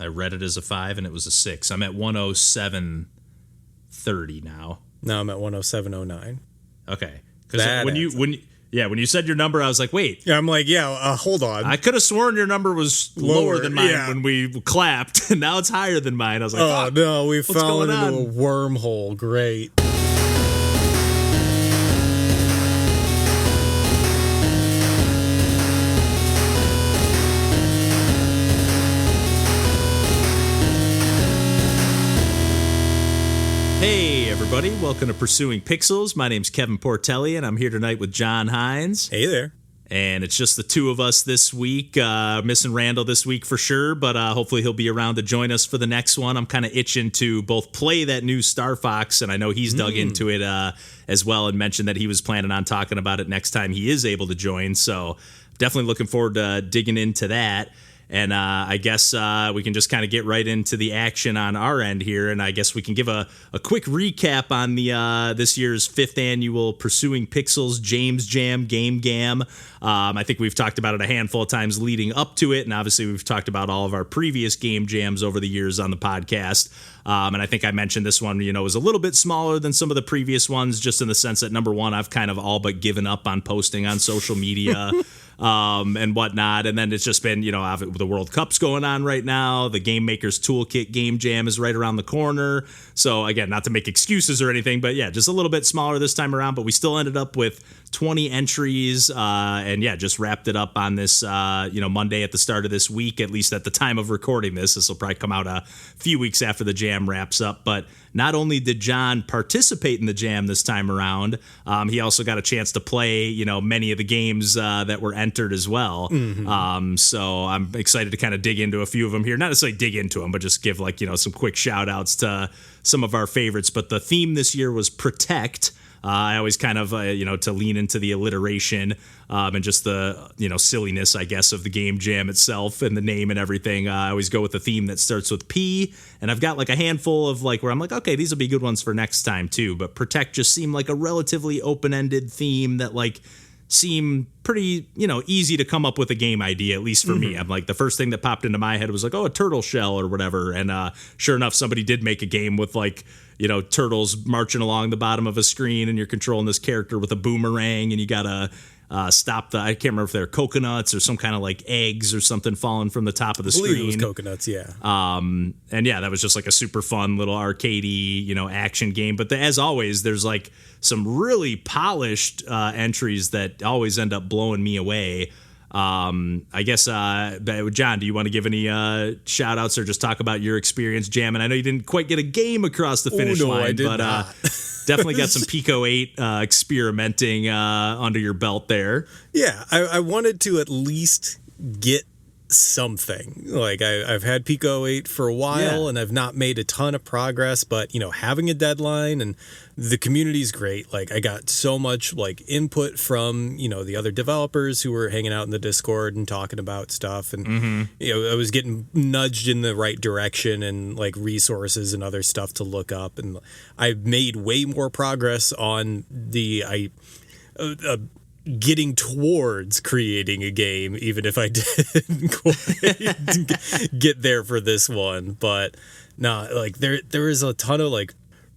I read it as a 5, and it was a 6. I'm at 107.30 now. No, I'm at 107.09. Okay. Because when you said your number, I was like, wait. Yeah, I'm like, hold on. I could have sworn your number was lower than mine when we clapped, and now it's higher than mine. I was like, oh, no, we fell into on? a wormhole. Great. Hey, everybody. Welcome to Pursuing Pixels. My name's Kevin Portelli, and I'm here tonight with John Hines. Hey there. And it's just the two of us this week. Missing Randall this week for sure, but hopefully he'll be around to join us for the next one. I'm kind of itching to both play that new Star Fox, and I know he's dug into it as well and mentioned that he was planning on talking about it next time he is able to join. So definitely looking forward to digging into that. And I guess we can just kind of get right into the action on our end here. And I guess we can give a quick recap on the this year's 5th annual Pursuing Pixels James Jam Game Gam. I think we've talked about it a handful of times leading up to it. And obviously we've talked about all of our previous game jams over the years on the podcast. And I think I mentioned this one, was a little bit smaller than some of the previous ones, just in the sense that, number one, I've kind of all but given up on posting on social media. And whatnot. And then it's just been, the World Cup's going on right now. The Game Maker's Toolkit Game Jam is right around the corner. So again, not to make excuses or anything, but yeah, just a little bit smaller this time around. But we still ended up with 20 entries. And yeah, just wrapped it up on this, Monday at the start of this week, at least at the time of recording this. This will probably come out a few weeks after the jam wraps up. But not only did John participate in the jam this time around, he also got a chance to play, many of the games that were entered as well. Mm-hmm. So I'm excited to kind of dig into a few of them here. Not necessarily dig into them, but just give some quick shout outs to some of our favorites. But the theme this year was Protect. I always kind of, to lean into the alliteration and just the, silliness, I guess, of the game jam itself and the name and everything. I always go with a theme that starts with P. And I've got a handful of where I'm like, okay, these will be good ones for next time too. But Protect just seemed like a relatively open-ended theme that seemed pretty, easy to come up with a game idea, at least for me. I'm like, the first thing that popped into my head was a turtle shell or whatever. And sure enough, somebody did make a game with turtles marching along the bottom of a screen, and you're controlling this character with a boomerang, and you gotta stop I can't remember if they're coconuts or some kind of eggs or something falling from the top of the screen. I believe it was coconuts, yeah. And yeah, that was just a super fun little arcadey, action game. But as always, there's some really polished entries that always end up blowing me away. I guess, John, do you want to give any shout outs or just talk about your experience jamming? I know you didn't quite get a game across the finish line, I did but not. Definitely got some Pico 8 experimenting under your belt there. Yeah, I wanted to at least get something. I've had Pico 8 for a while, and I've not made a ton of progress, but having a deadline, and the community's great. I got so much input from the other developers who were hanging out in the Discord and talking about stuff, and I was getting nudged in the right direction and resources and other stuff to look up, and I made way more progress on the getting towards creating a game, even if I didn't quite get there for this one. But no, there is a ton of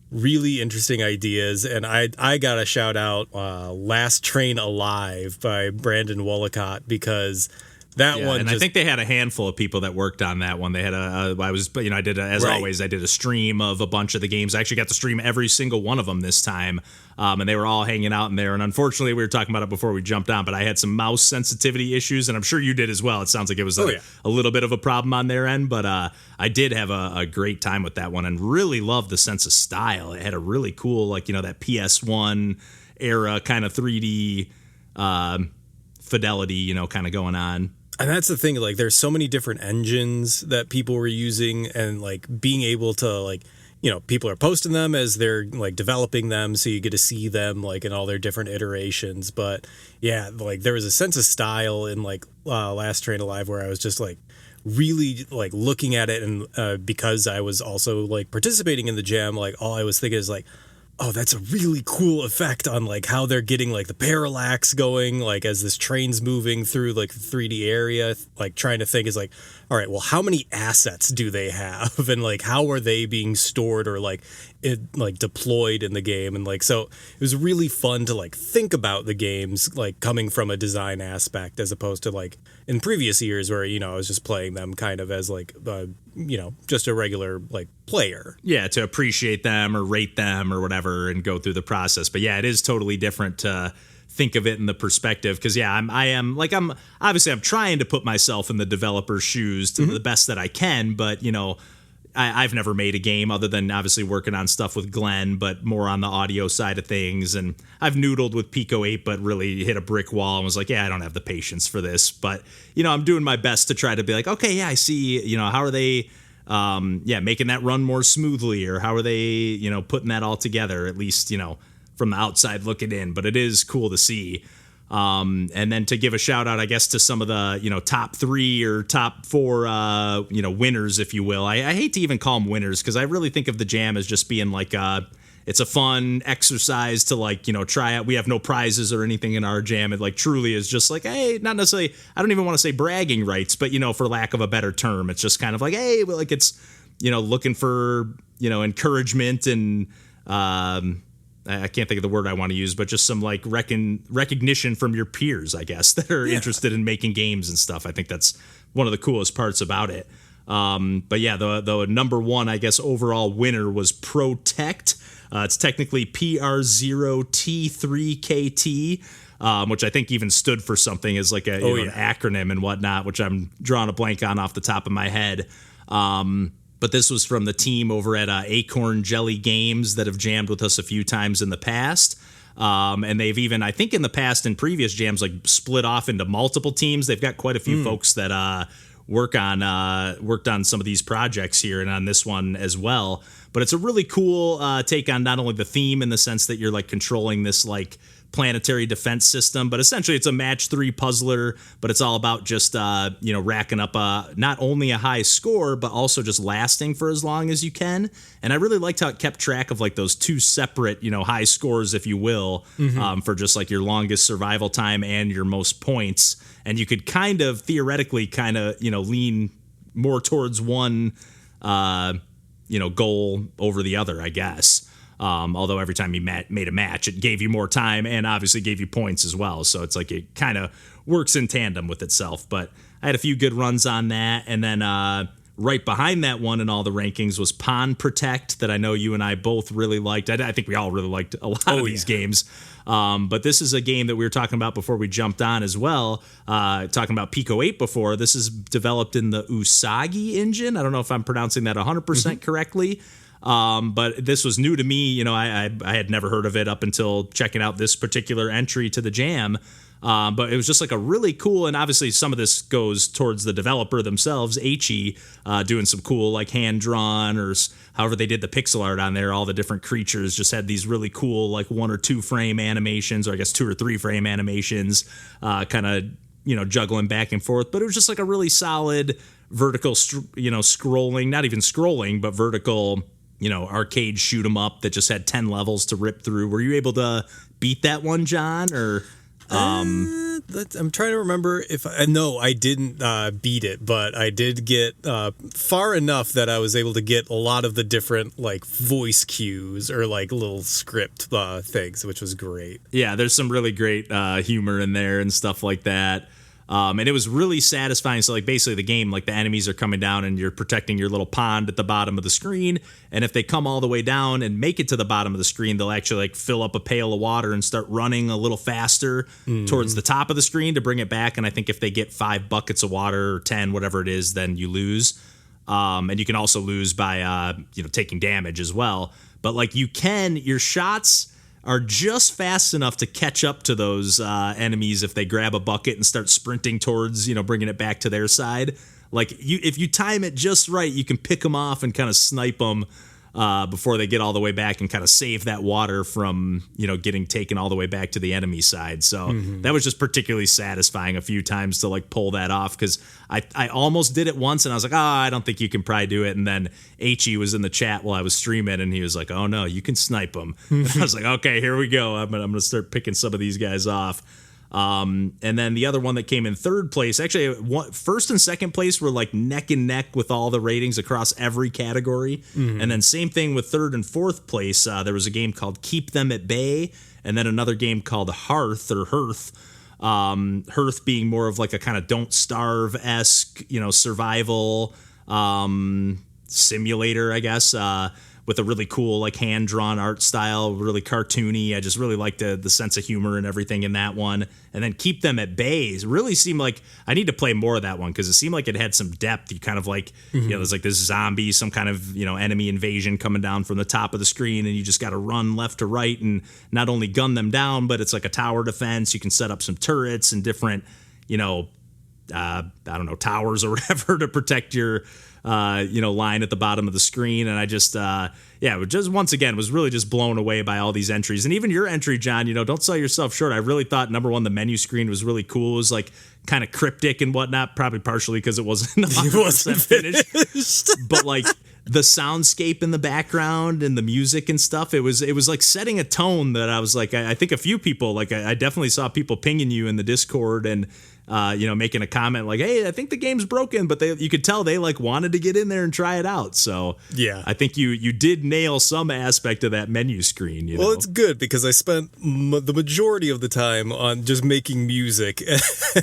really interesting ideas, and I gotta shout out Last Train Alive by Brandon Wollicott, because that one, and I think they had a handful of people that worked on that one. They had I did always, I did a stream of a bunch of the games. I actually got to stream every single one of them this time, and they were all hanging out in there. And unfortunately, we were talking about it before we jumped on, but I had some mouse sensitivity issues, and I'm sure you did as well. It sounds like it was a little bit of a problem on their end, but I did have a great time with that one, and really loved the sense of style. It had a really cool, that PS1 era kind of 3D fidelity, kind of going on. And that's the thing, there's so many different engines that people were using, and being able to people are posting them as they're developing them, so you get to see them in all their different iterations. But yeah, there was a sense of style in Last Train Alive where I was just really looking at it, and because I was also participating in the jam, all I was thinking is oh, that's a really cool effect on like how they're getting like the parallax going, like as this train's moving through like the 3D area, like trying to think is like, all right, well, how many assets do they have and like how are they being stored or like deployed in the game? And like, so it was really fun to like think about the games like coming from a design aspect as opposed to like in previous years where, you know, I was just playing them kind of as like, you know, just a regular like player. Yeah, to appreciate them or rate them or whatever and go through the process. But yeah, it is totally different to think of it in the perspective because I'm trying to put myself in the developer's shoes to the best that I can, but you know, I've never made a game other than obviously working on stuff with Glenn, but more on the audio side of things. And I've noodled with Pico 8, but really hit a brick wall and was like, yeah, I don't have the patience for this. But, you know, I'm doing my best to try to be like, okay, yeah, I see, you know, how are they, making that run more smoothly, or how are they, you know, putting that all together, at least, you know, from the outside looking in. But it is cool to see. And then to give a shout out, I guess, to some of the, you know, top 3 or top 4, winners, if you will. I hate to even call them winners because I really think of the jam as just being like, it's a fun exercise to like, you know, try out. We have no prizes or anything in our jam. It like truly is just like, hey, not necessarily, I don't even want to say bragging rights, but, you know, for lack of a better term, it's just kind of like, hey, well, like it's, you know, looking for, you know, encouragement and, I can't think of the word I want to use, but just some like recognition from your peers, I guess, that are interested in making games and stuff. I think that's one of the coolest parts about it. But yeah, the number 1, I guess, overall winner was Protect. It's technically PR0T3KT, which I think even stood for something as like an acronym and whatnot, which I'm drawing a blank on off the top of my head. But this was from the team over at Acorn Jelly Games that have jammed with us a few times in the past. And they've even, I think in the past, in previous jams, like split off into multiple teams. They've got quite a few folks that worked on some of these projects here and on this one as well. But it's a really cool take on not only the theme in the sense that you're like controlling this like planetary defense system, but essentially it's a match 3 puzzler, but it's all about just racking up not only a high score but also just lasting for as long as you can. And I really liked how it kept track of like those 2 separate, you know, high scores, if you will, for just like your longest survival time and your most points. And you could kind of theoretically lean more towards one goal over the other, I guess. Although every time you made a match, it gave you more time and obviously gave you points as well. So it's like it kind of works in tandem with itself. But I had a few good runs on that. And then right behind that one in all the rankings was Pond Protect that I know you and I both really liked. I think we all really liked a lot of these games. But this is a game that we were talking about before we jumped on as well. Talking about Pico 8 before. This is developed in the Usagi engine. I don't know if I'm pronouncing that 100% correctly. But this was new to me. You know, I had never heard of it up until checking out this particular entry to the jam. But it was just like a really cool, and obviously some of this goes towards the developer themselves, HE, doing some cool like hand-drawn or however they did the pixel art on there. All the different creatures just had these really cool like 1 or 2 frame animations, or I guess 2 or 3 frame animations, kind of, you know, juggling back and forth. But it was just like a really solid vertical, scrolling, not even scrolling, but vertical, you know, arcade shoot 'em up that just had 10 levels to rip through. Were you able to beat that one, John? Or I'm trying to remember if I didn't beat it, but I did get far enough that I was able to get a lot of the different like voice cues or like little script things, which was great. Yeah, there's some really great humor in there and stuff like that. And it was really satisfying. So like basically the game, like the enemies are coming down and you're protecting your little pond at the bottom of the screen. And if they come all the way down and make it to the bottom of the screen, they'll actually like fill up a pail of water and start running a little faster towards the top of the screen to bring it back. And I think if they get 5 buckets of water or 10, whatever it is, then you lose. And you can also lose by, taking damage as well. But like your shots are just fast enough to catch up to those enemies if they grab a bucket and start sprinting towards, bringing it back to their side. Like if you time it just right, you can pick them off and kind of snipe them before they get all the way back and kind of save that water from, getting taken all the way back to the enemy side. So that was just particularly satisfying a few times to like pull that off, because I almost did it once and I was like, I don't think you can probably do it. And then H.E. was in the chat while I was streaming and he was like, oh no, you can snipe them. And I was like, okay, here we go. I'm going to start picking some of these guys off. And then the other one that came in third place, actually first and second place were like neck and neck with all the ratings across every category. And then same thing with third and fourth place. There was a game called Keep Them at Bay, and then another game called Hearth. Hearth being more of like a kind of Don't Starve-esque, survival simulator, I guess, with a really cool like hand-drawn art style, really cartoony. I just really liked the sense of humor and everything in that one. And then Keep Them at Bay really seemed like I need to play more of that one, because it seemed like it had some depth. You kind of like, there's like this zombie, some kind of, enemy invasion coming down from the top of the screen, and you just got to run left to right and not only gun them down, but it's like a tower defense. You can set up some turrets and different, towers or whatever to protect your line at the bottom of the screen. And I just, just once again was really just blown away by all these entries. And even your entry, John, don't sell yourself short. I really thought, number one, the menu screen was really cool. It was like kind of cryptic and whatnot, probably partially because it wasn't 100% finished. But like the soundscape in the background and the music and stuff, it was like setting a tone that I was like, I think a few people, like I definitely saw people pinging you in the Discord and making a comment like, hey, I think the game's broken, but you could tell they like wanted to get in there and try it out. So yeah, I think you did nail some aspect of that menu screen. Well, it's good because I spent the majority of the time on just making music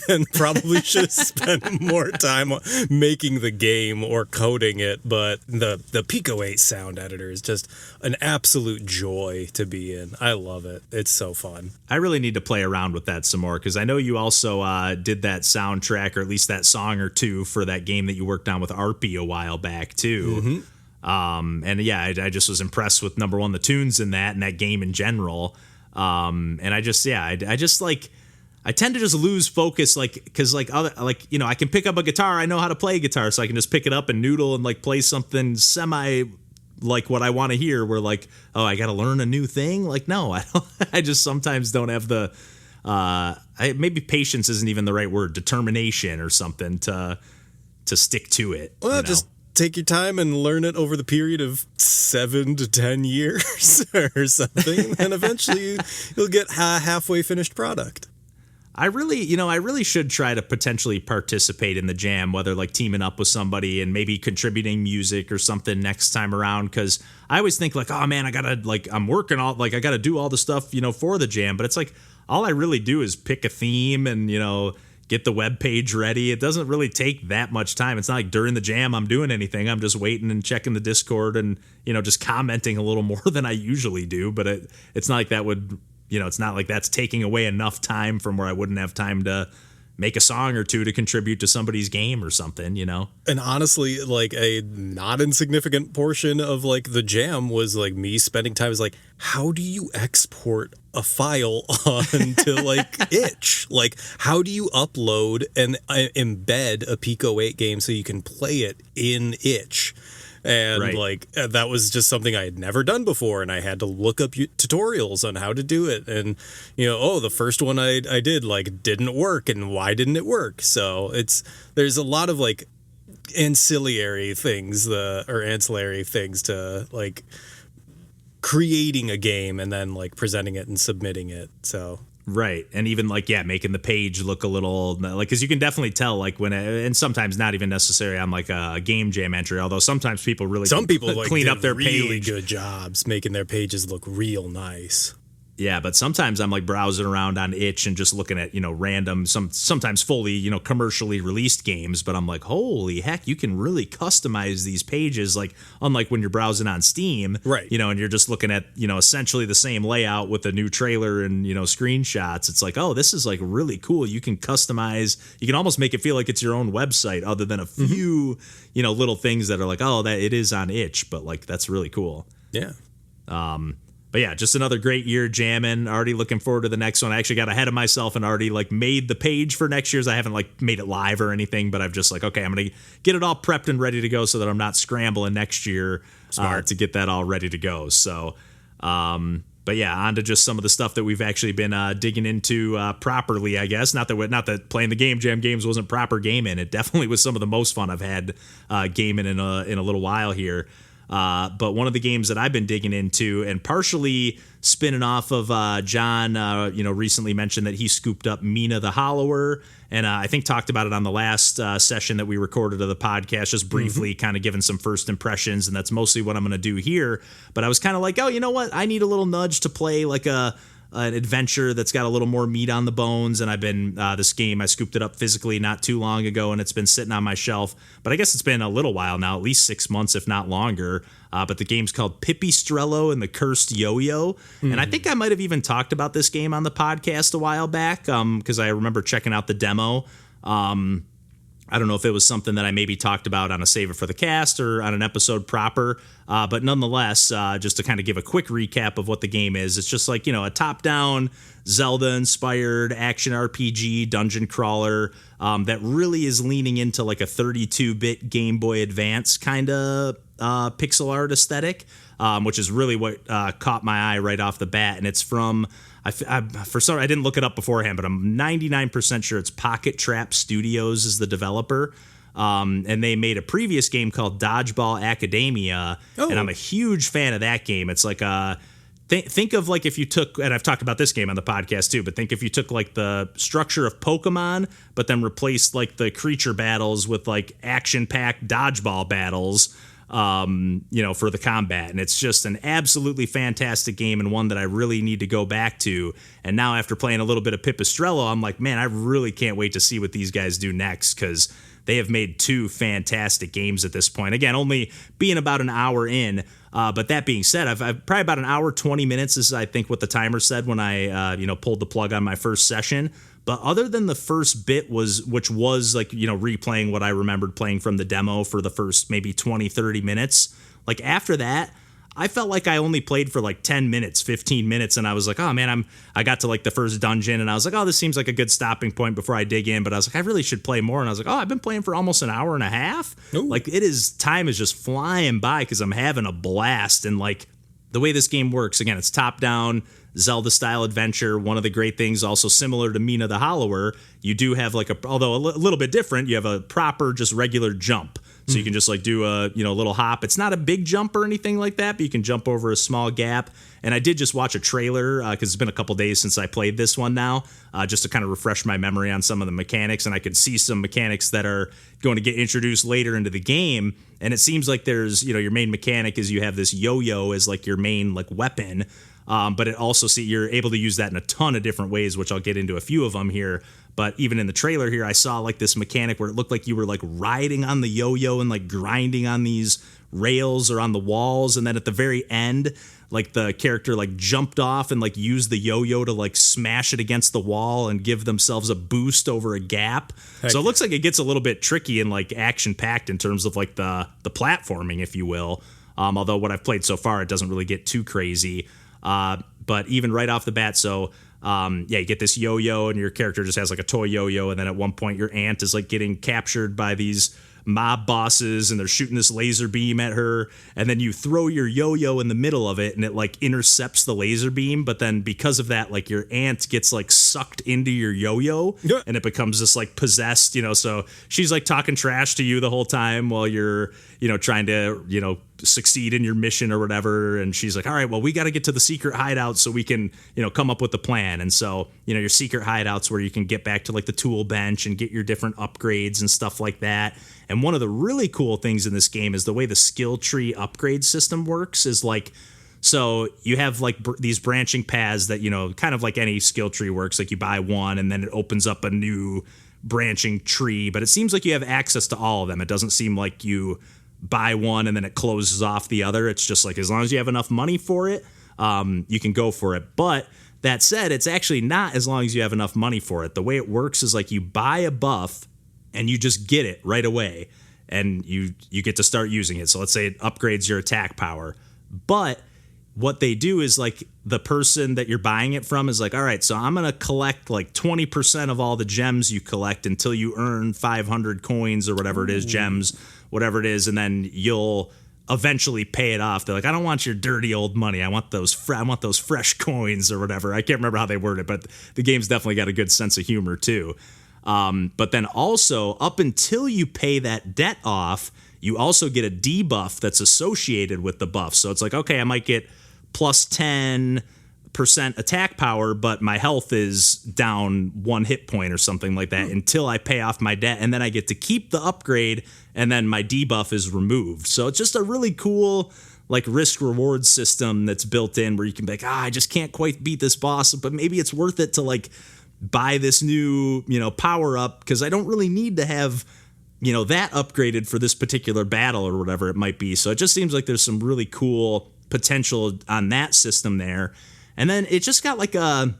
and probably should have spent more time on making the game or coding it. But the Pico 8 sound editor is just an absolute joy to be in. I love it. It's so fun. I really need to play around with that some more, because I know you also did that soundtrack, or at least that song or two, for that game that you worked on with Arpy a while back too. And yeah, I just was impressed with, number one, the tunes in that and that game in general. And I just like, I tend to just lose focus, like, because like other, like, I can pick up a guitar, I know how to play guitar, so I can just pick it up and noodle and like play something semi like what I want to hear, where like, oh, I got to learn a new thing. Like, no, I don't. I just sometimes don't have the maybe patience isn't even the right word, determination or something to stick to it. Well, just take your time and learn it over the period of 7 to 10 years or something, and eventually you'll get a halfway finished product. I really should try to potentially participate in the jam, whether like teaming up with somebody and maybe contributing music or something next time around. Because I always think like, oh man, I'm working all, like I gotta do all the stuff, for the jam. But it's like, all I really do is pick a theme and, get the web page ready. It doesn't really take that much time. It's not like during the jam I'm doing anything. I'm just waiting and checking the Discord and, just commenting a little more than I usually do. But it's not like that would, it's not like that's taking away enough time from where I wouldn't have time to make a song or two to contribute to somebody's game or something, And honestly, like a not insignificant portion of like the jam was like me spending time is like, how do you export a file onto like itch? Like, how do you upload and embed a Pico 8 game so you can play it in itch? And like that was just something I had never done before, and I had to look up tutorials on how to do it. And the first one I did like didn't work, and why didn't it work? So there's a lot of like ancillary things to like creating a game and then like presenting it and submitting it. So right. And even like, making the page look a little like, because you can definitely tell like when and sometimes not even necessary on like a game jam entry, although sometimes people like clean up their really page. Good jobs making their pages look real nice. Yeah, but sometimes I'm like browsing around on itch and just looking at, random, sometimes fully, commercially released games, but I'm like, holy heck, you can really customize these pages, like unlike when you're browsing on Steam, right? And you're just looking at, essentially the same layout with a new trailer and, screenshots. It's like, oh, this is like really cool. You can customize, you can almost make it feel like it's your own website, other than a few, little things that are like, oh, that it is on itch, but like that's really cool. Yeah. But yeah, just another great year jamming. Already looking forward to the next one. I actually got ahead of myself and already like made the page for next year's. I haven't like made it live or anything, but I've just like, okay, I'm going to get it all prepped and ready to go so that I'm not scrambling next year to get that all ready to go. So, but yeah, on to just some of the stuff that we've actually been digging into properly, I guess. Not that playing the Game Jam games wasn't proper gaming. It definitely was some of the most fun I've had gaming in a little while here. But one of the games that I've been digging into, and partially spinning off of John, recently mentioned that he scooped up Mina the Hollower, and I think talked about it on the last session that we recorded of the podcast, just briefly kind of giving some first impressions, and that's mostly what I'm going to do here. But I was kind of like, oh, you know what? I need a little nudge to play like an adventure that's got a little more meat on the bones, and I've been this game, I scooped it up physically not too long ago, and it's been sitting on my shelf, but I guess it's been a little while now, at least 6 months if not longer. But the game's called Pipistrello and the Cursed Yoyo, and I think I might have even talked about this game on the podcast a while back, because I remember checking out the demo. I don't know if it was something that I maybe talked about on a Save It for the Cast or on an episode proper, but nonetheless, just to kind of give a quick recap of what the game is, it's just like, a top-down Zelda-inspired action RPG dungeon crawler that really is leaning into like a 32-bit Game Boy Advance kind of pixel art aesthetic, which is really what caught my eye right off the bat, and it's from... I didn't look it up beforehand, but I'm 99% sure it's Pocket Trap Studios is the developer. And they made a previous game called Dodgeball Academia, and I'm a huge fan of that game. It's like think of like if you took, and I've talked about this game on the podcast too, but think if you took like the structure of Pokemon, but then replaced like the creature battles with like action-packed dodgeball battles, for the combat. And it's just an absolutely fantastic game, and one that I really need to go back to. And now after playing a little bit of Pipistrello, I'm like, man, I really can't wait to see what these guys do next, because they have made two fantastic games at this point. Again, only being about an hour in. But that being said, I've probably about an hour, 20 minutes is I think what the timer said when I, pulled the plug on my first session. But other than the first bit which was like, replaying what I remembered playing from the demo for the first maybe 20, 30 minutes, like after that, I felt like I only played for like 10 minutes, 15 minutes. And I was like, oh man, I got to like the first dungeon and I was like, oh, this seems like a good stopping point before I dig in. But I was like, I really should play more. And I was like, oh, I've been playing for almost an hour and a half. Ooh. Like time is just flying by because I'm having a blast. And like the way this game works, again, it's top down Zelda-style adventure. One of the great things, also similar to Mina the Hollower, you do have like although a little bit different, you have a proper, just regular jump. So you can just like do a little hop. It's not a big jump or anything like that, but you can jump over a small gap. And I did just watch a trailer because it's been a couple days since I played this one now, just to kind of refresh my memory on some of the mechanics. And I could see some mechanics that are going to get introduced later into the game. And it seems like there's, your main mechanic is you have this yo-yo as like your main like weapon. But it also you're able to use that in a ton of different ways, which I'll get into a few of them here. But even in the trailer here, I saw like this mechanic where it looked like you were like riding on the yo-yo and like grinding on these rails or on the walls. And then at the very end, like the character like jumped off and like used the yo-yo to like smash it against the wall and give themselves a boost over a gap. Heck. So it looks like it gets a little bit tricky and like action packed in terms of like the platforming, if you will. Although what I've played so far, it doesn't really get too crazy. But even right off the bat, you get this yo-yo and your character just has like a toy yo-yo, and then at one point your aunt is like getting captured by these mob bosses and they're shooting this laser beam at her, and then you throw your yo-yo in the middle of it and it like intercepts the laser beam, but then because of that, like your aunt gets like sucked into your yo-yo and it becomes this like possessed, so she's like talking trash to you the whole time while you're trying to succeed in your mission or whatever, and she's like, all right, well, we got to get to the secret hideout so we can come up with the plan. And so your secret hideouts where you can get back to like the tool bench and get your different upgrades and stuff like that. And one of the really cool things in this game is the way the skill tree upgrade system works is like, so you have like these branching paths that kind of like any skill tree works, like you buy one and then it opens up a new branching tree, but it seems like you have access to all of them. It doesn't seem like you buy one and then it closes off the other. It's just like as long as you have enough money for it, you can go for it. But that said, it's actually not as long as you have enough money for it. The way it works is like you buy a buff and you just get it right away and you get to start using it. So let's say it upgrades your attack power, but what they do is like the person that you're buying it from is like, all right, so I'm going to collect like 20% of all the gems you collect until you earn 500 coins or whatever it is, gems, whatever it is. And then you'll eventually pay it off. They're like, I don't want your dirty old money. I want those fresh coins or whatever. I can't remember how they worded it, but the game's definitely got a good sense of humor too. But then also up until you pay that debt off, you also get a debuff that's associated with the buff. So it's like, okay, I might get plus 10% attack power, but my health is down 1 hit point or something like that until I pay off my debt. And then I get to keep the upgrade, and then my debuff is removed. So it's just a really cool like risk reward system that's built in where you can be like, I just can't quite beat this boss, but maybe it's worth it to like buy this new, power up because I don't really need to have, that upgraded for this particular battle or whatever it might be. So it just seems like there's some really cool potential on that system there. And then it just got like a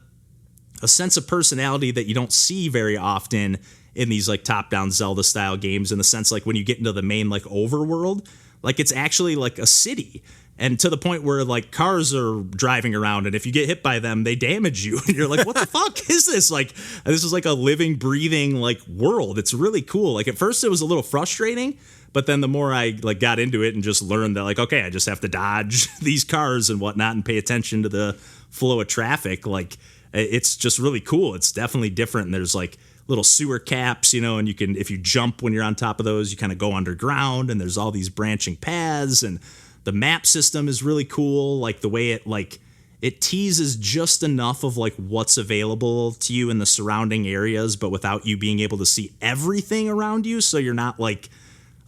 sense of personality that you don't see very often in these like top-down Zelda style games, in the sense like when you get into the main like overworld, like it's actually like a city, and to the point where like cars are driving around, and if you get hit by them, they damage you. And you're like, what the fuck is this? Like, this is like a living, breathing like world. It's really cool. Like at first it was a little frustrating, but then the more I like got into it and just learned that like, okay, I just have to dodge these cars and whatnot and pay attention to the flow of traffic. Like it's just really cool. It's definitely different. And there's like little sewer caps, and you can, if you jump when you're on top of those, you kind of go underground, and there's all these branching paths, and the map system is really cool. Like the way it teases just enough of like what's available to you in the surrounding areas, but without you being able to see everything around you. So you're not like,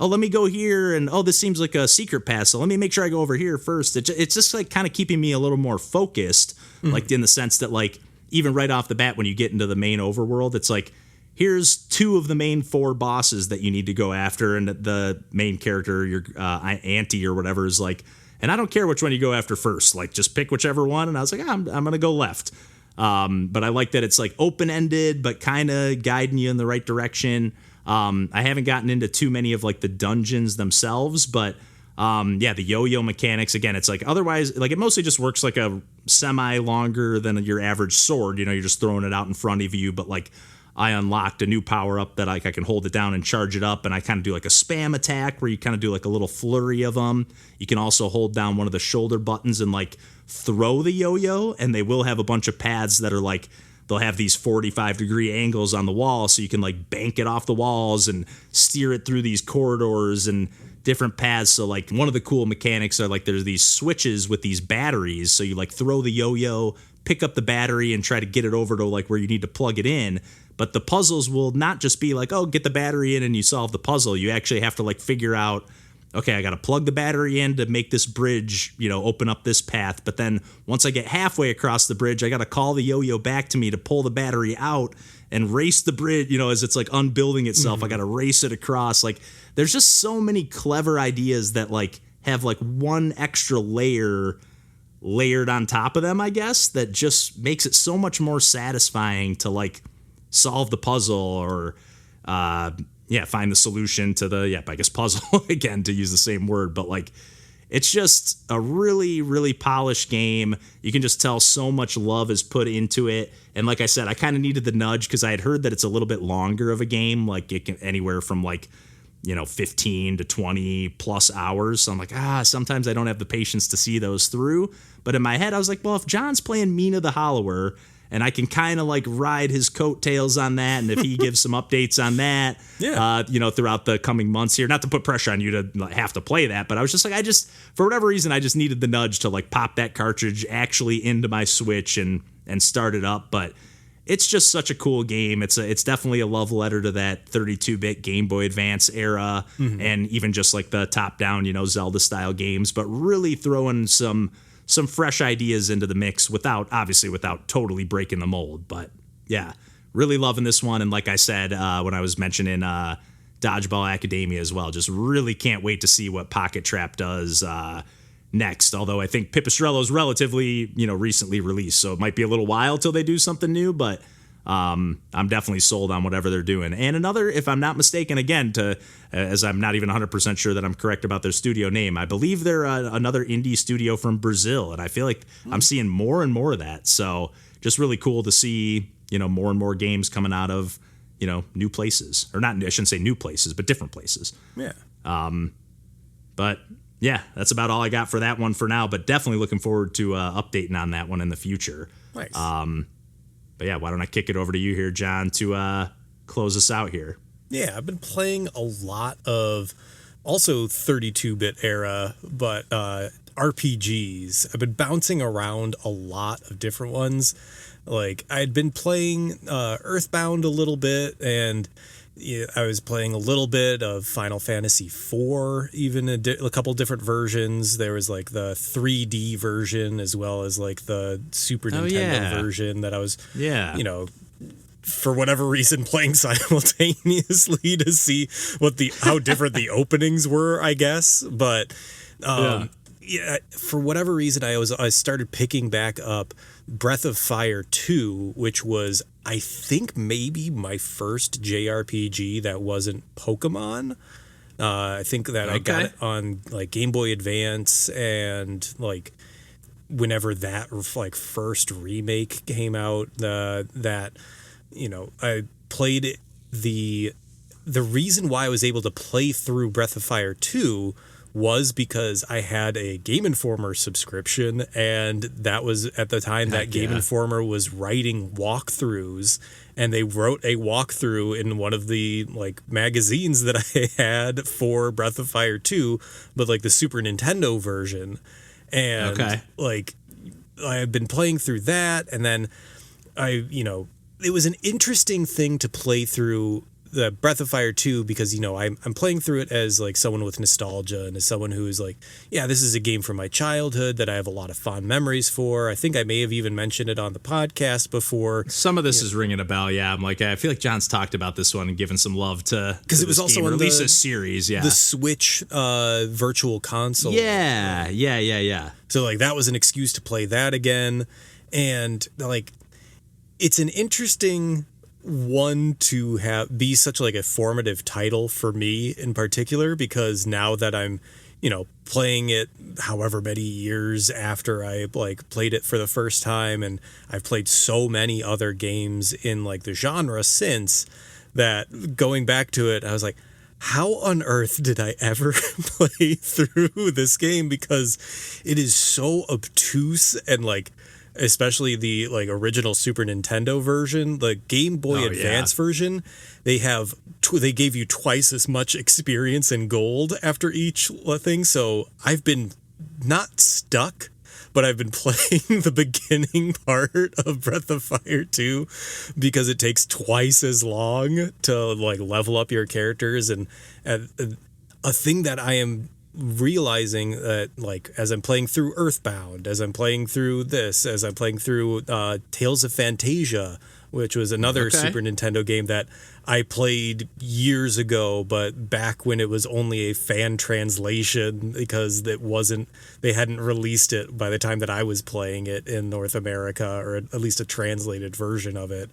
oh, let me go here, and oh, this seems like a secret path, so let me make sure I go over here first. It's just like kind of keeping me a little more focused, like in the sense that like even right off the bat when you get into the main overworld, it's like, here's 2 of the main 4 bosses that you need to go after, and the main character, your auntie or whatever, is like, and I don't care which one you go after first, like just pick whichever one. And I was like, I'm gonna go left. But I like that it's like open-ended, but kind of guiding you in the right direction. I haven't gotten into too many of like the dungeons themselves, but the yo-yo mechanics, again, it's like otherwise, like it mostly just works like a semi longer than your average sword. You're just throwing it out in front of you, but like I unlocked a new power up that like I can hold it down and charge it up, and I kind of do like a spam attack where you kind of do like a little flurry of them. You can also hold down one of the shoulder buttons and like throw the yo-yo, and they will have a bunch of paths that are like, they'll have these 45-degree angles on the wall, so you can like bank it off the walls and steer it through these corridors and different paths. So like one of the cool mechanics are like there's these switches with these batteries, so you like throw the yo-yo, pick up the battery, and try to get it over to like where you need to plug it in. But the puzzles will not just be like, oh, get the battery in and you solve the puzzle. You actually have to like figure out, okay, I got to plug the battery in to make this bridge, open up this path. But then once I get halfway across the bridge, I got to call the yo-yo back to me to pull the battery out and race the bridge, as it's like unbuilding itself. I got to race it across. Like there's just so many clever ideas that like have like one extra layer layered on top of them, I guess, that just makes it so much more satisfying to like solve the puzzle or find the solution to the puzzle again, to use the same word. But like it's just a really, really polished game. You can just tell so much love is put into it. And like I said, I kind of needed the nudge because I had heard that it's a little bit longer of a game. Like it can anywhere from like 15 to 20 plus hours. So I'm like, sometimes I don't have the patience to see those through. But in my head, I was like, well, if John's playing Mina the Hollower, and I can kind of like ride his coattails on that, and if he gives some updates on that, throughout the coming months here, not to put pressure on you to like, have to play that, but I was just like, for whatever reason, I just needed the nudge to like pop that cartridge actually into my Switch and start it up. But it's just such a cool game. It's definitely a love letter to that 32-bit Game Boy Advance era, and even just like the top-down, Zelda style games, but really throwing some fresh ideas into the mix without totally breaking the mold. But yeah, really loving this one. And like I said, when I was mentioning Dodgeball Academia as well, just really can't wait to see what Pocket Trap does next. Although I think Pipistrello is relatively, recently released, so it might be a little while till they do something new, but I'm definitely sold on whatever they're doing. And another, if I'm not mistaken, again, as I'm not even 100% sure that I'm correct about their studio name, I believe they're another indie studio from Brazil, and I feel like I'm seeing more and more of that. So just really cool to see, more and more games coming out of, new places. Or not, I shouldn't say new places, but different places. Yeah. But yeah, that's about all I got for that one for now, but definitely looking forward to updating on that one in the future. Nice. But yeah, why don't I kick it over to you here, John, to close us out here? Yeah, I've been playing a lot of also 32-bit era, but RPGs. I've been bouncing around a lot of different ones. Like, I'd been playing EarthBound a little bit, and I was playing a little bit of Final Fantasy IV, even a couple different versions. There was like the 3D version as well as like the Super Nintendo version that I was, for whatever reason, playing simultaneously to see how different the openings were, I guess. But for whatever reason, I started picking back up Breath of Fire 2, which was, I think, maybe my first JRPG that wasn't Pokemon. I think that I got it on like Game Boy Advance, and like whenever that like first remake came out, I played it. The reason why I was able to play through Breath of Fire 2 was because I had a Game Informer subscription, and that was at the time that Game Informer was writing walkthroughs, and they wrote a walkthrough in one of the like magazines that I had for Breath of Fire 2, but like the Super Nintendo version. And like I've been playing through that, and then it was an interesting thing to play through the Breath of Fire 2 because, I'm playing through it as like someone with nostalgia and as someone who is like, yeah, this is a game from my childhood that I have a lot of fond memories for. I think I may have even mentioned it on the podcast before. Some of this is ringing a bell. Yeah. I'm like, I feel like John's talked about this one and given some love to, because it was also game, on or at least a series. Yeah. The Switch virtual console. Yeah. So like that was an excuse to play that again. And like, it's an interesting one to be such like a formative title for me in particular, because now that I'm playing it however many years after I like played it for the first time, and I've played so many other games in like the genre since that, going back to it, I was like, how on earth did I ever play through this game? Because it is so obtuse, and like especially the like original Super Nintendo version, the Game Boy Advance version, they gave you twice as much experience in gold after each thing. So I've been not stuck, but I've been playing the beginning part of Breath of Fire 2 because it takes twice as long to like level up your characters. And a thing that I am realizing that, like, as I'm playing through EarthBound, as I'm playing through this, as I'm playing through Tales of Phantasia, which was another Super Nintendo game that I played years ago, but back when it was only a fan translation because they hadn't released it by the time that I was playing it in North America, or at least a translated version of it.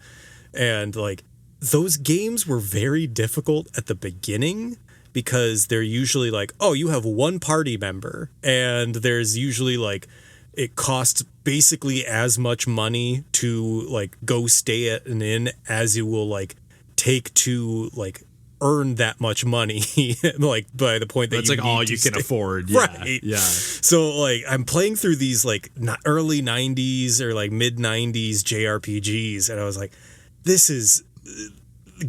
And like, those games were very difficult at the beginning, because they're usually like, oh, you have one party member, and there's usually like, it costs basically as much money to like go stay at an inn as you will like take to like earn that much money, like by the point that that's like all you can afford. Right. Yeah. So like, I'm playing through these like early 90s or like mid 90s JRPGs, and I was like,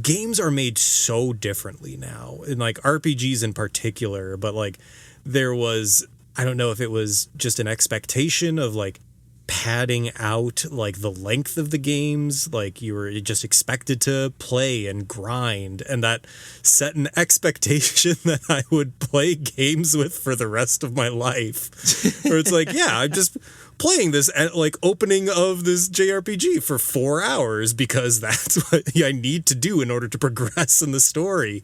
games are made so differently now, and like RPGs in particular, but like there was, I don't know if it was just an expectation of like padding out like the length of the games, like you were just expected to play and grind, and that set an expectation that I would play games with for the rest of my life, where it's like, yeah, I'm just playing this at like opening of this JRPG for 4 hours because that's what I need to do in order to progress in the story.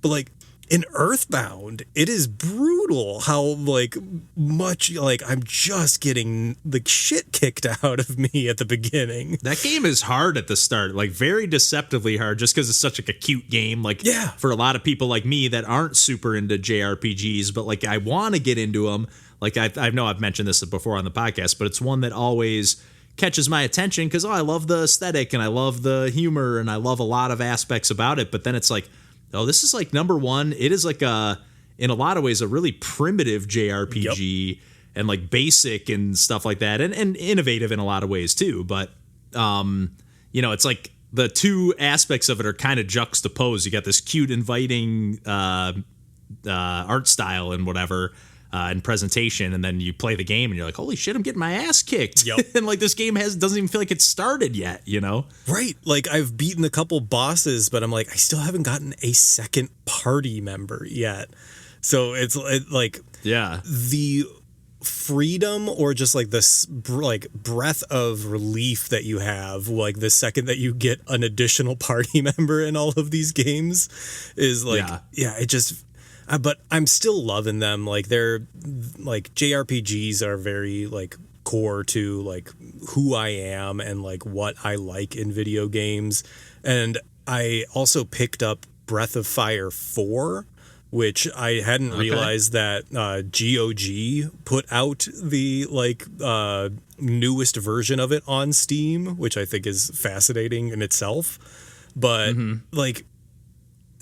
But like, in EarthBound, it is brutal how like much like I'm just getting the shit kicked out of me at the beginning. That game is hard at the start, like very deceptively hard, just because it's such like a cute game. Like for a lot of people like me that aren't super into JRPGs, but like I want to get into them. Like I know I've mentioned this before on the podcast, but it's one that always catches my attention because I love the aesthetic and I love the humor and I love a lot of aspects about it. But then it's like, oh, this is like number one. It is like in a lot of ways, a really primitive JRPG and like basic and stuff like that, and innovative in a lot of ways too. But it's like the two aspects of it are kind of juxtaposed. You got this cute, inviting art style and whatever. And presentation, and then you play the game and you're like, holy shit, I'm getting my ass kicked. And like this game doesn't even feel like it's started yet, Right. Like I've beaten a couple bosses, but I'm like, I still haven't gotten a second party member yet. So it's like the freedom or just like this like breath of relief that you have like the second that you get an additional party member in all of these games is like it just but I'm still loving them. Like they're like JRPGs are very like core to like who I am and like what I like in video games. And I also picked up Breath of Fire 4, which I hadn't realized that GOG put out the like newest version of it on Steam, which I think is fascinating in itself. But like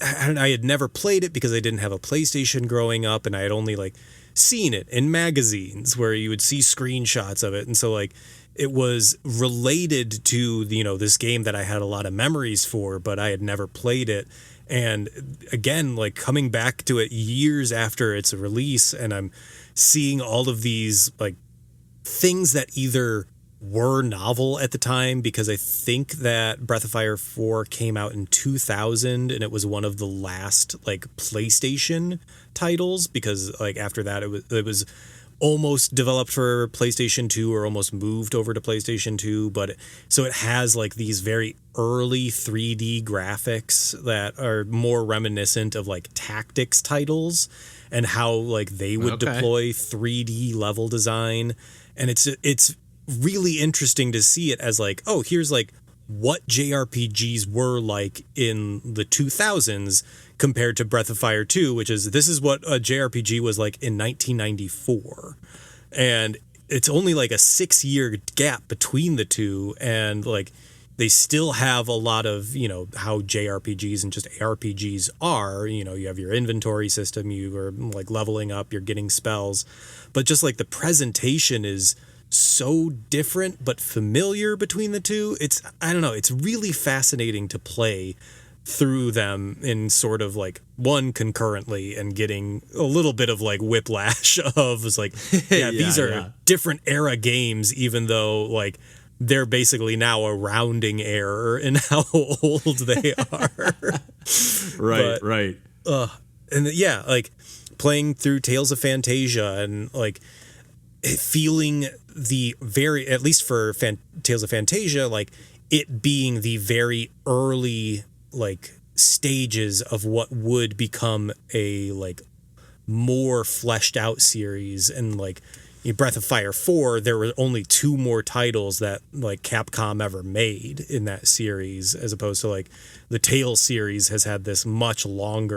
I had never played it because I didn't have a PlayStation growing up, and I had only like seen it in magazines where you would see screenshots of it. And so like it was related to, this game that I had a lot of memories for, but I had never played it. And again, like coming back to it years after its release, and I'm seeing all of these like things that either were novel at the time, because I think that Breath of Fire 4 came out in 2000 and it was one of the last like PlayStation titles, because like after that it was almost developed for PlayStation 2 or almost moved over to PlayStation 2, but so it has like these very early 3D graphics that are more reminiscent of like tactics titles and how like they would deploy 3D level design. And it's really interesting to see it as like, oh, here's like what JRPGs were like in the 2000s compared to Breath of Fire 2, this is what a JRPG was like in 1994. And it's only like a 6-year gap between the two. And like, they still have a lot of, how JRPGs and just RPGs are, you have your inventory system, you are like leveling up, you're getting spells, but just like the presentation is so different but familiar between the two. I don't know, it's really fascinating to play through them in sort of like one concurrently and getting a little bit of like whiplash of it's like these are different era games, even though like they're basically now a rounding error in how old they are. right. And like playing through Tales of Fantasia and like feeling the very, at least for Tales of Fantasia, like it being the very early like stages of what would become a like more fleshed out series. And like in Breath of Fire 4, there were only 2 more titles that like Capcom ever made in that series, as opposed to like the Tales series has had this much long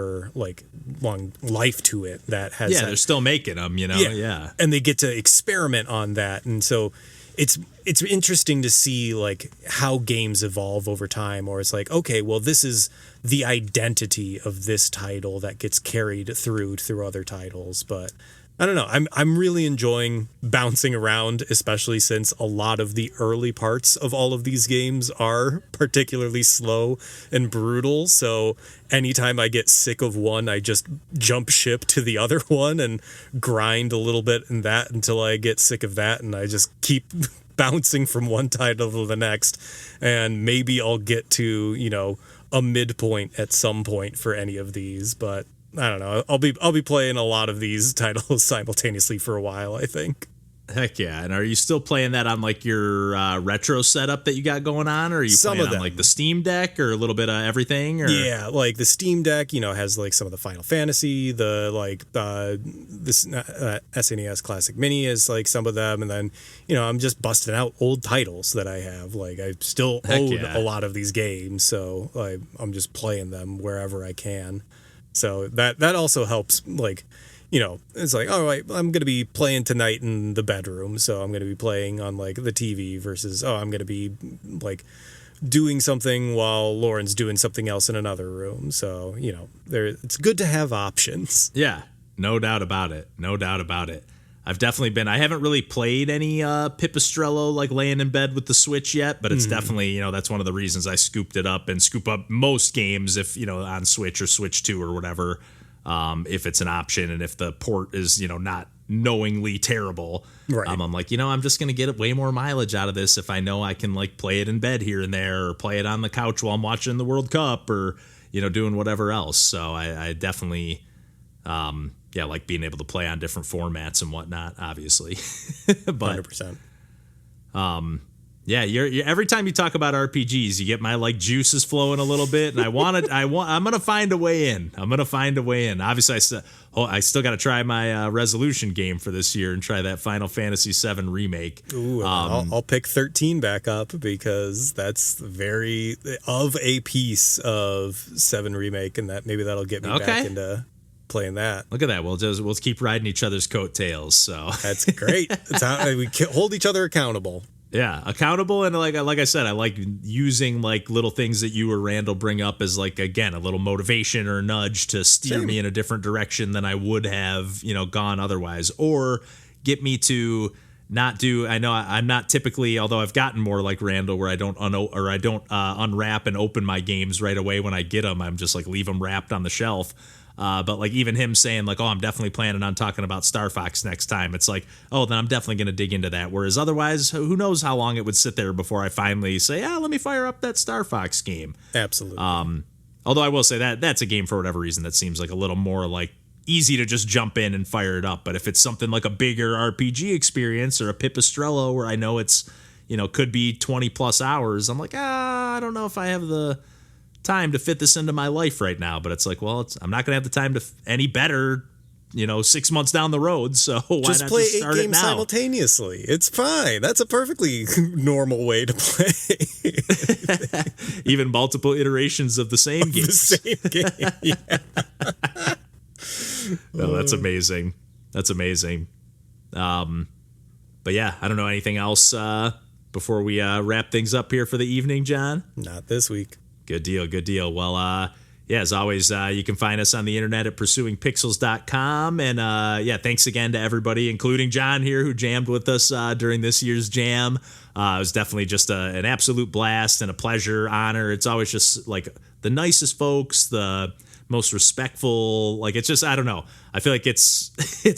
life to it that has they're still making them, and they get to experiment on that. And so it's interesting to see like how games evolve over time, or it's like, okay, well, this is the identity of this title that gets carried through other titles. But I don't know. I'm really enjoying bouncing around, especially since a lot of the early parts of all of these games are particularly slow and brutal. So anytime I get sick of one, I just jump ship to the other one and grind a little bit in that until I get sick of that. And I just keep bouncing from one title to the next. And maybe I'll get to, a midpoint at some point for any of these, but I don't know. I'll be playing a lot of these titles simultaneously for a while, I think. Heck yeah. And are you still playing that on like your retro setup that you got going on? Or are you playing on like the Steam Deck or a little bit of everything? Or? Yeah, like the Steam Deck, has like some of the Final Fantasy, this SNES Classic Mini is like some of them. And then, I'm just busting out old titles that I have. Like I still own a lot of these games. So I'm just playing them wherever I can. So that also helps, like, it's like, all right, I'm going to be playing tonight in the bedroom, so I'm going to be playing on, like, the TV versus, I'm going to be, like, doing something while Lauren's doing something else in another room. So, it's good to have options. Yeah, no doubt about it. No doubt about it. I've definitely I haven't really played any Pipistrello, like, laying in bed with the Switch yet, but it's definitely, that's one of the reasons I scooped it up and scoop up most games if, on Switch or Switch 2 or whatever. If it's an option and if the port is, not knowingly terrible, right. I'm like, I'm just going to get way more mileage out of this if I know I can like play it in bed here and there or play it on the couch while I'm watching the World Cup or, doing whatever else. So I definitely, like being able to play on different formats and whatnot, obviously. But 100%. Yeah, you're every time you talk about RPGs, you get my like juices flowing a little bit, and I'm gonna find a way in. Obviously, I still got to try my resolution game for this year and try that Final Fantasy VII remake. Ooh, I'll pick 13 back up because that's very of a piece of 7 remake, and maybe that'll get me back into playing that. Look at that. We'll keep riding each other's coattails. So that's great. That's how we hold each other accountable. Yeah, accountable, and like I said, I like using like little things that you or Randall bring up as like, again, a little motivation or nudge to steer me in a different direction than I would have, gone otherwise, or get me to not do. I know I'm not typically, although I've gotten more like Randall, where I don't unwrap and open my games right away when I get them. I'm just like leave them wrapped on the shelf. But like even him saying like, I'm definitely planning on talking about Star Fox next time. It's like, then I'm definitely going to dig into that. Whereas otherwise, who knows how long it would sit there before I finally say, let me fire up that Star Fox game. Absolutely. Although I will say that's a game for whatever reason that seems like a little more like easy to just jump in and fire it up. But if it's something like a bigger RPG experience or a Pipistrello where I know it's, could be 20 plus hours, I'm like, I don't know if I have the time to fit this into my life right now. But it's like, I'm not gonna have the time to any better 6 months down the road, so why just not play just 8 start games it now? Simultaneously. It's fine. That's a perfectly normal way to play. Even multiple iterations of the same game. The same game. Yeah. No, that's amazing. But yeah, I don't know anything else before we wrap things up here for the evening, John. Not this week. Good deal. Well, as always, you can find us on the internet at pursuingpixels.com. And thanks again to everybody, including John here, who jammed with us during this year's jam. It was definitely just an absolute blast and a pleasure, honor. It's always just like the nicest folks, the most respectful. Like, it's just, I don't know. I feel like it's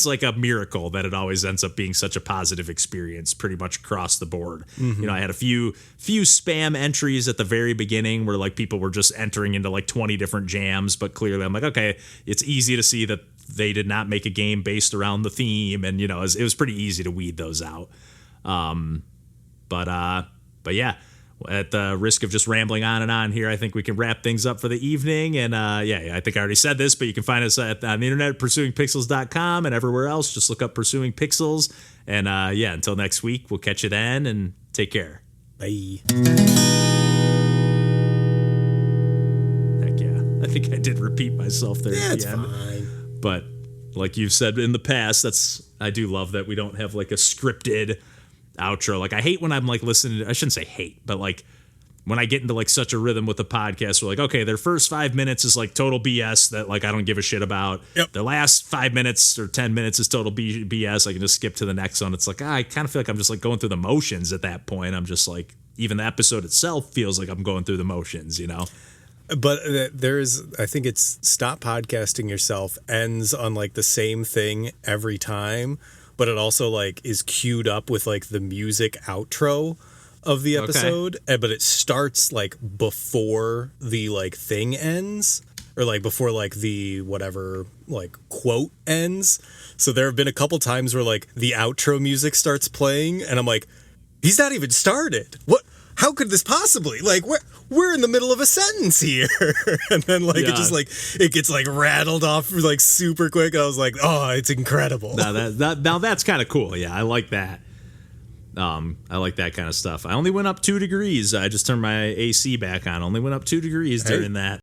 like a miracle that it always ends up being such a positive experience pretty much across the board. Mm-hmm. I had a few spam entries at the very beginning where like people were just entering into like 20 different jams, but clearly I'm like, okay, it's easy to see that they did not make a game based around the theme, and it was pretty easy to weed those out. But yeah, at the risk of just rambling on and on here, I think we can wrap things up for the evening. And I think I already said this, but you can find us on the internet at pursuingpixels.com, and everywhere else, just look up Pursuing Pixels. And until next week, we'll catch you then, and take care. Bye. Heck yeah. I think I did repeat myself there at the end. Fine. But like you've said in the past, I do love that we don't have like a scripted outro. Like I hate when I'm like listening to, I shouldn't say hate, but like when I get into like such a rhythm with the podcast, we're like, okay, their first 5 minutes is like total BS that like I don't give a shit about. Yep. The last 5 minutes or 10 minutes is total BS. I can just skip to the next one. It's like, I kind of feel like I'm just like going through the motions at that point. I'm just like, even the episode itself feels like I'm going through the motions, But I think it's stop podcasting yourself ends on like the same thing every time, but it also like is queued up with like the music outro of the episode, but it starts like before the like thing ends. or like before like the whatever like quote ends. So there have been a couple times where like the outro music starts playing and I'm like, he's not even started. What? How could this possibly, like, we're in the middle of a sentence here. And then like it just like it gets like rattled off like super quick. I was like, oh, it's incredible. Now that's kind of cool. Yeah, I like that. I like that kind of stuff. I only went up 2 degrees. I just turned my AC back on. Only went up 2 degrees during that.